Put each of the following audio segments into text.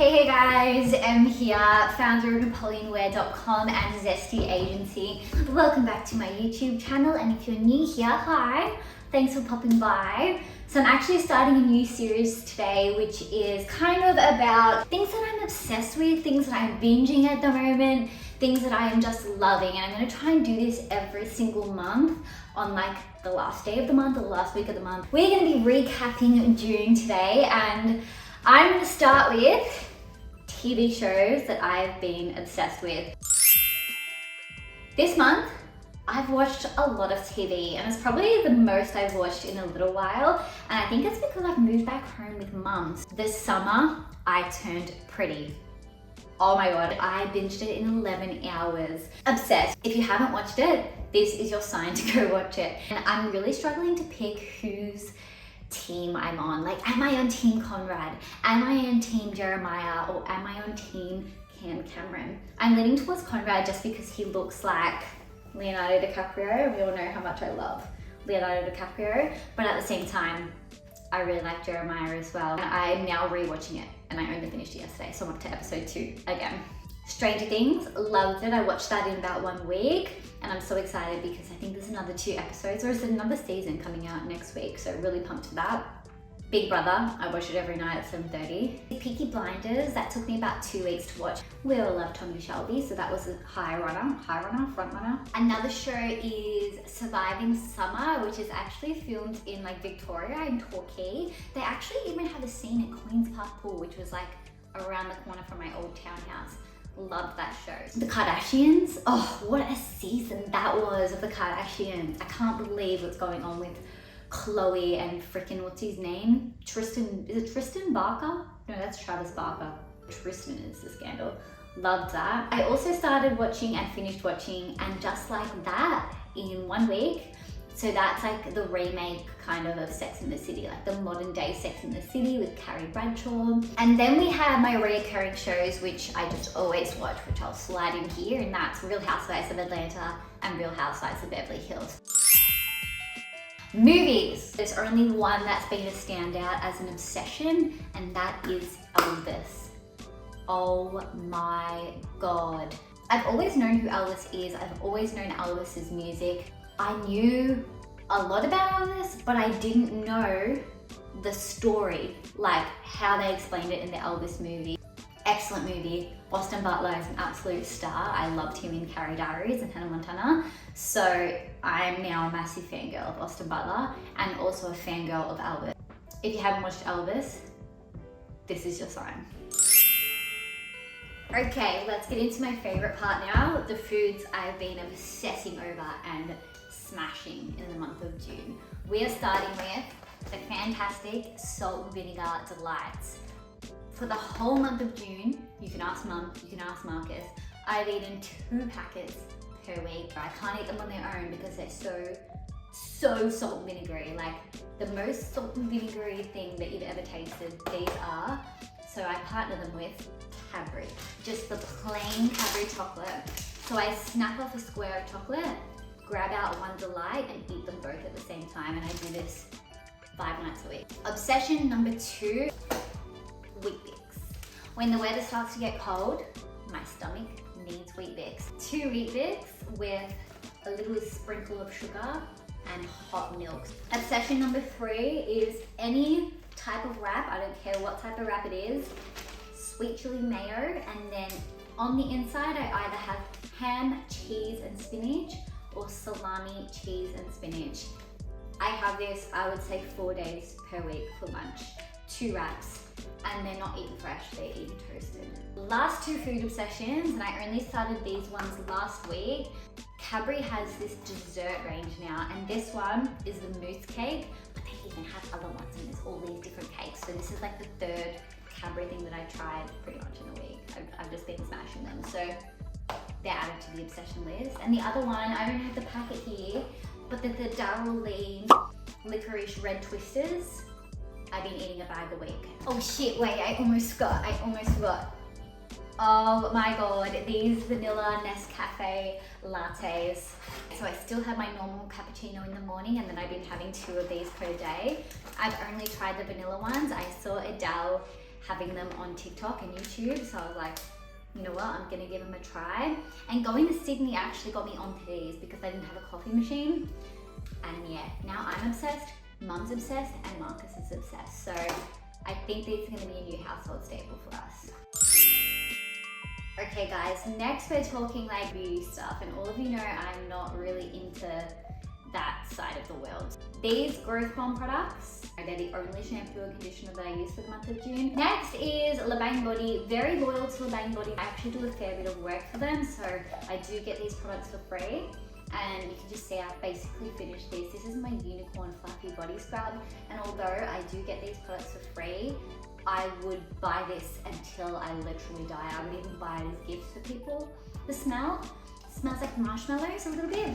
Hey guys, Em here, founder of NAPOLEONwear.com and ZESTY agency. Welcome back to my YouTube channel, and if you're new here, hi, thanks for popping by. So I'm actually starting a new series today, which is kind of about things that I'm obsessed with, things that I'm binging at the moment, things that I am just loving. And I'm gonna try and do this every single month on like the last day of the month or the last week of the month. We're gonna be recapping June today, and I'm gonna start with TV shows that I've been obsessed with. This month, I've watched a lot of TV, and it's probably the most I've watched in a little while, and I think it's because I've moved back home with mums. This summer, I turned pretty. Oh my god, I binged it in 11 hours. Obsessed. If you haven't watched it, this is your sign to go watch it. And I'm really struggling to pick whose team I'm on. Like, am I on team Conrad? Am I on team Jeremiah? Or am I on team Cameron? I'm leaning towards Conrad just because he looks like Leonardo DiCaprio. We all know how much I love Leonardo DiCaprio, but at the same time, I really like Jeremiah as well. And I'm now rewatching it, and I only finished it yesterday, so I'm up to episode 2 again. Stranger Things, loved it. I watched that in about 1 week, and I'm so excited because I think there's another 2 episodes, or is it another season coming out next week? So really pumped for that. Big Brother, I watch it every night at 7:30. Peaky Blinders, that took me about 2 weeks to watch. We all love Tommy Shelby, so that was a front runner. Another show is Surviving Summer, which is actually filmed in like Victoria in Torquay. They actually even have a scene at Queen's Park Pool, which was like around the corner from my old townhouse. Loved that show. The Kardashians, oh, what a season that was of the Kardashians. I can't believe what's going on with Chloe and frickin' what's his name? Tristan, is it Tristan Barker? No, that's Travis Barker. Tristan is the scandal. Loved that. I also started watching and finished watching And Just Like That in 1 week. So that's like the remake kind of Sex and the City, like the modern day Sex and the City with Carrie Bradshaw. And then we have my reoccurring shows, which I just always watch, which I'll slide in here, and that's Real Housewives of Atlanta and Real Housewives of Beverly Hills. Movies. There's only one that's been a standout as an obsession, and that is Elvis. Oh my god. I've always known who Elvis is. I've always known Elvis's music. I knew a lot about Elvis, but I didn't know the story, like how they explained it in the Elvis movie. Excellent movie. Austin Butler is an absolute star. I loved him in Carrie Diaries and Hannah Montana. So I'm now a massive fangirl of Austin Butler and also a fangirl of Elvis. If you haven't watched Elvis, this is your sign. Okay, let's get into my favorite part now, the foods I've been obsessing over and smashing in the month of June. We are starting with the fantastic salt and vinegar delights. For the whole month of June, you can ask Mum, you can ask Marcus, I've eaten 2 packets per week. I can't eat them on their own because they're so salt and vinegary. Like the most salt and vinegary thing that you've ever tasted, these are. So I partner them with Cadbury, just the plain Cadbury chocolate. So I snap off a square of chocolate, grab out one delight and eat them both at the same time, and I do this 5 nights a week. Obsession number 2, Wheat Bix. When the weather starts to get cold, my stomach needs Wheat Bix. 2 Wheat Bix with a little sprinkle of sugar and hot milk. Obsession number 3 is any type of wrap, I don't care what type of wrap it is, sweet chili mayo, and then on the inside I either have ham, cheese and spinach or salami, cheese and spinach. I have this, I would say 4 days per week for lunch. 2 wraps, and they're not eaten fresh, they're eaten toasted. Last 2 food obsessions, and I only started these ones last week. Cadbury has this dessert range now, and this one is the mousse cake, but they even have other ones, and there's all these different cakes. So this is like the 3rd Cadbury thing that I tried pretty much in a week. I've just been smashing them, so they're added to the obsession list. And the other one, I don't have the packet here, but the Daryl Lee licorice red twisters. I've been eating a bag a week. Oh shit, wait, I almost forgot. Oh my god, these vanilla Nescafe lattes. So I still have my normal cappuccino in the morning, and then I've been having 2 of these per day. I've only tried the vanilla ones. I saw Adele having them on TikTok and YouTube. So I was like, you know what, I'm gonna give them a try. And going to Sydney actually got me onto these because I didn't have a coffee machine. And yeah, now I'm obsessed, Mum's obsessed, and Marcus is obsessed. So I think these are gonna be a new household staple for us. Okay guys, next we're talking like beauty stuff, and all of you know I'm not really into that side of the world. These Growth Bomb products, they're the only shampoo and conditioner that I use for the month of June. Next is Le Bang Body. Very loyal to Le Bang Body. I actually do a fair bit of work for them, so I do get these products for free. And you can just see I've basically finished this. This is my unicorn fluffy body scrub, and although I do get these products for free, I would buy this until I literally die. I would even buy it as gifts for people. The smell smells like marshmallows a little bit.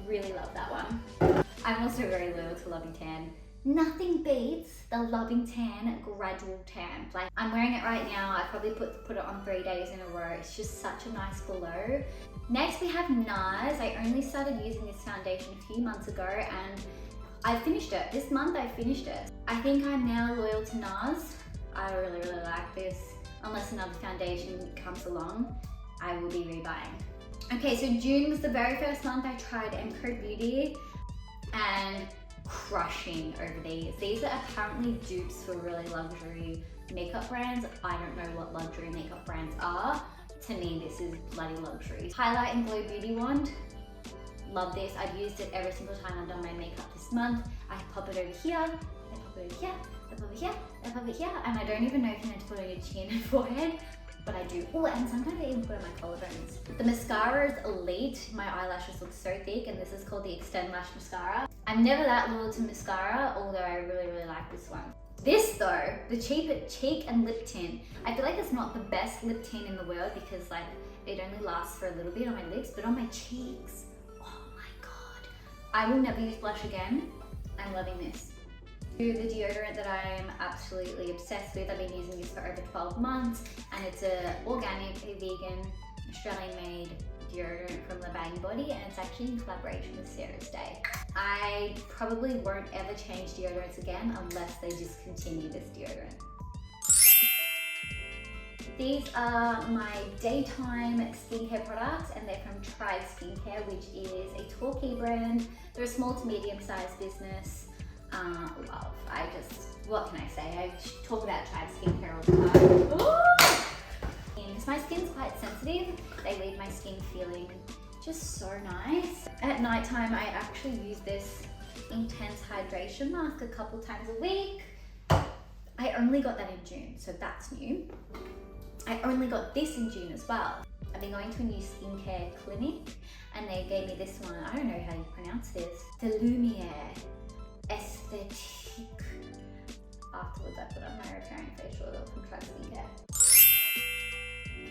Really love that one. I'm also very loyal to Loving Tan. Nothing beats the Loving Tan Gradual Tan. Like, I'm wearing it right now. I probably put it on 3 days in a row. It's just such a nice glow. Next we have NARS. I only started using this foundation a few months ago and I finished it. This month I finished it. I think I'm now loyal to NARS. I really like this. Unless another foundation comes along, I will be rebuying. Okay, so June was the very first month I tried MCO Beauty and crushing over these. These are apparently dupes for really luxury makeup brands. I don't know what luxury makeup brands are. To me, this is bloody luxury. Highlight and Glow Beauty Wand. Love this. I've used it every single time I've done my makeup this month. I pop it over here, I pop it over here, I pop it here, I pop it here, and I don't even know if you're meant to put it on your chin and forehead, but I do. Oh, and sometimes I even put it on my collarbones. The mascara is elite. My eyelashes look so thick, and this is called the Extend Lash Mascara. I'm never that loyal to mascara, although I really like this one. This though, the cheek and lip tint. I feel like it's not the best lip tint in the world because like it only lasts for a little bit on my lips, but on my cheeks, oh my god. I will never use blush again. I'm loving this. The deodorant that I am absolutely obsessed with. I've been using this for over 12 months and it's a organic, vegan, Australian made deodorant from Le Bang Body, and it's actually in collaboration with Sarah's Day. I probably won't ever change deodorants again unless they discontinue this deodorant. These are my daytime skincare products and they're from Tribe Skincare, which is a Torquay brand. They're a small to medium sized business. Love. What can I say? I talk about Tribe Skincare all the time. Ooh! Because my skin's quite sensitive, they leave my skin feeling just so nice. At nighttime, I actually use this intense hydration mask a couple times a week. I only got that in June, so that's new. I only got this in June as well. I've been going to a new skincare clinic and they gave me this one. I don't know how you pronounce this. The Lumiere Esthétique. Afterwards, I put on my repairing facial oil from Tribe Skincare.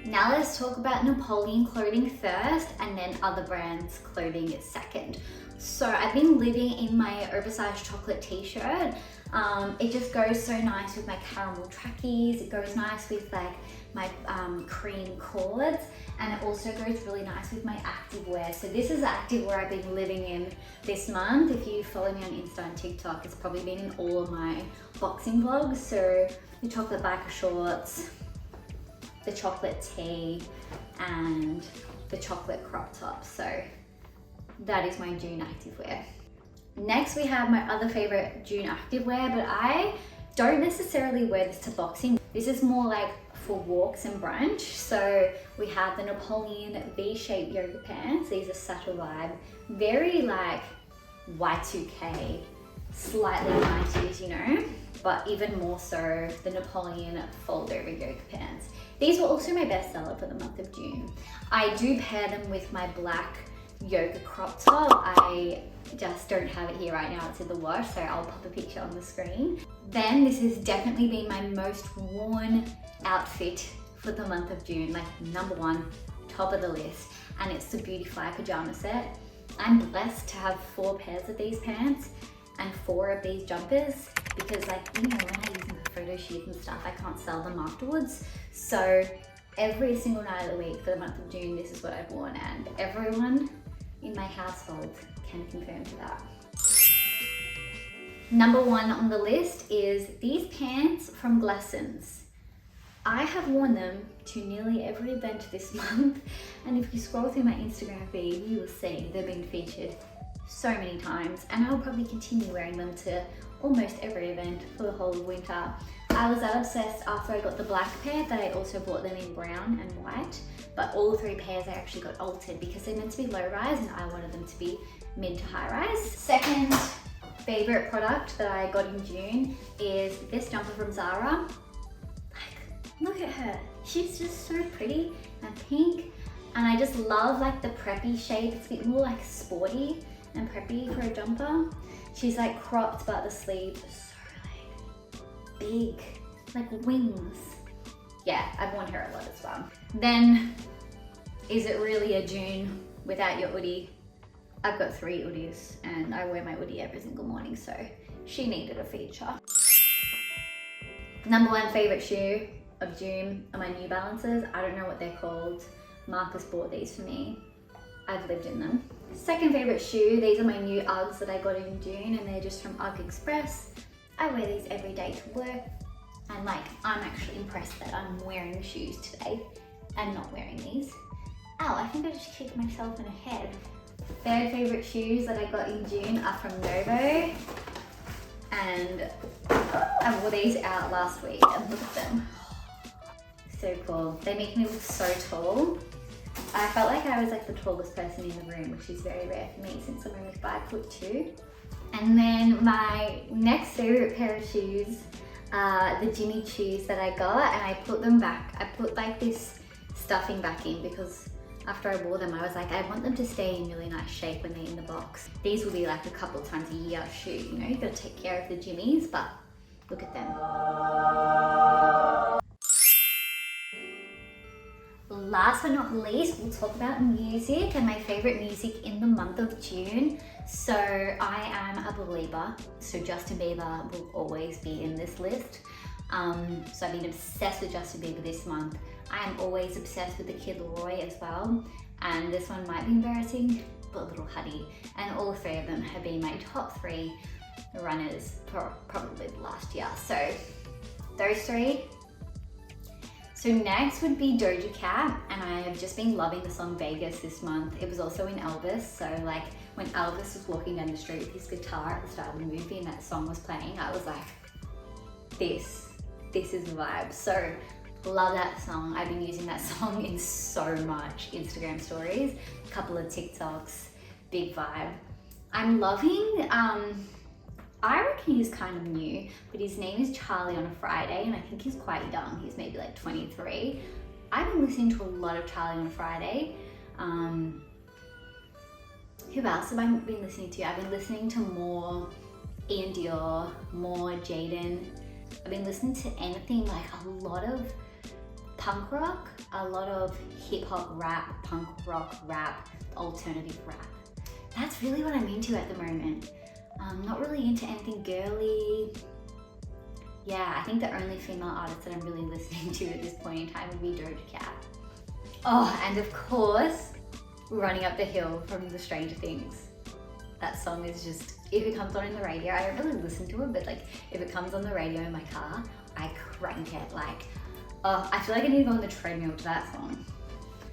Now let's talk about Napoleon clothing first and then other brands clothing second. So I've been living in my oversized chocolate t-shirt. It just goes so nice with my caramel trackies. It goes nice with like my cream cords, and it also goes really nice with my activewear. So this is the activewear I've been living in this month. If you follow me on Insta and TikTok, it's probably been in all of my boxing vlogs. So the chocolate biker shorts, the chocolate tee, and the chocolate crop top. So that is my June activewear. Next we have my other favorite June activewear, but I don't necessarily wear this to boxing. This is more like for walks and brunch. So we have the Napoleon V-shaped yoga pants. These are subtle vibe, very like Y2K, slightly 90s, you know, but even more so the Napoleon fold over yoga pants. These were also my best seller for the month of June. I do pair them with my black yoga crop top. I just don't have it here right now, it's in the wash, so I'll pop a picture on the screen. Then this has definitely been my most worn outfit for the month of June, like number one, top of the list, and it's the Beautifly pajama set. I'm blessed to have 4 pairs of these pants and 4 of these jumpers because, like, you know, when I use them for photo shoot and stuff, I can't sell them afterwards. So every single night of the week for the month of June, this is what I've worn, and everyone in my household can confirm to that. Number 1 on the list is these pants from LUCIN. I have worn them to nearly every event this month, and if you scroll through my Instagram feed, you will see they've been featured so many times, and I'll probably continue wearing them to almost every event for the whole of winter. I was that obsessed after I got the black pair that I also bought them in brown and white, but all three pairs I actually got altered because they're meant to be low rise and I wanted them to be mid to high rise. Second favorite product that I got in June is this jumper from Zara. Like, look at her. She's just so pretty and pink, and I just love like the preppy shape. It's a bit more like sporty and preppy for a jumper. She's like cropped, but the sleeves are so like big, like wings. Yeah, I've worn her a lot as well. Then, is it really a June without your hoodie? I've got 3 hoodies and I wear my hoodie every single morning, so she needed a feature. Number 1 favorite shoe of June are my New Balances. I don't know what they're called. Marcus bought these for me. I've lived in them. Second favorite shoe, these are my new Uggs that I got in June, and they're just from Ugg Express. I wear these every day to work, and like, I'm actually impressed that I'm wearing shoes today and not wearing these. Ow, I think I just kicked myself in the head. Third favorite shoes that I got in June are from Novo, and I wore these out last week and look at them. So cool. They make me look so tall. I felt like I was like the tallest person in the room, which is very rare for me since I'm only 5'2". And then my next favorite pair of shoes are the Jimmy Choos that I got, and I put them back. I put like this stuffing back in because after I wore them, I was like, I want them to stay in really nice shape when they're in the box. These will be like a couple of times a year shoe, you know, you gotta take care of the Jimmies, but look at them. Last but not least, we'll talk about music and my favorite music in the month of June. So I am a believer, so Justin Bieber will always be in this list. So I've been obsessed with Justin Bieber this month. I am always obsessed with the Kid Laroi as well. And this one might be embarrassing, but Little Huddy. And all 3 of them have been my top 3 runners for probably the last year. So those 3. So next would be Doja Cat, and I have just been loving the song Vegas this month. It was also in Elvis, so like when Elvis was walking down the street with his guitar at the start of the movie and that song was playing, I was like, this is the vibe. So love that song. I've been using that song in so much Instagram stories, a couple of TikToks, big vibe. I'm loving, I reckon he's kind of new, but his name is Charlie on a Friday, and I think he's quite young. He's maybe like 23. I've been listening to a lot of Charlie on a Friday. Who else have I been listening to? I've been listening to more Ian Dior, more Jaden. I've been listening to anything, like a lot of punk rock, a lot of hip hop rap, punk rock rap, alternative rap. That's really what I'm into at the moment. I'm not really into anything girly. Yeah, I think the only female artist that I'm really listening to at this point in time would be Doja Cat. Oh, and of course, Running Up the Hill from the Stranger Things. That song is just, if it comes on in the radio, I don't really listen to it, but like if it comes on the radio in my car, I crank it like, oh, I feel like I need to go on the treadmill to that song.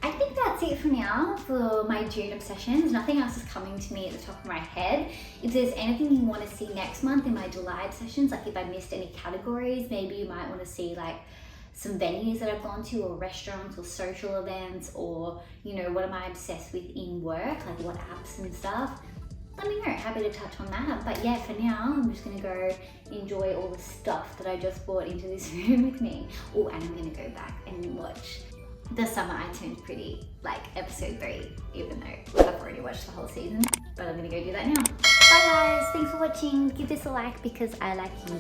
I think that's it for now for my June obsessions. Nothing else is coming to me at the top of my head. If there's anything you want to see next month in my July obsessions, like if I missed any categories, maybe you might want to see like some venues that I've gone to, or restaurants or social events, or you know, what am I obsessed with in work, like what apps and stuff. Let me know, happy to touch on that. But yeah, for now, I'm just gonna go enjoy all the stuff that I just brought into this room with me. Oh, and I'm gonna go back and watch The Summer I Turned Pretty, like episode 3, even though I've already watched the whole season. But I'm gonna go do that now. Bye guys, thanks for watching. Give this a like because I like you.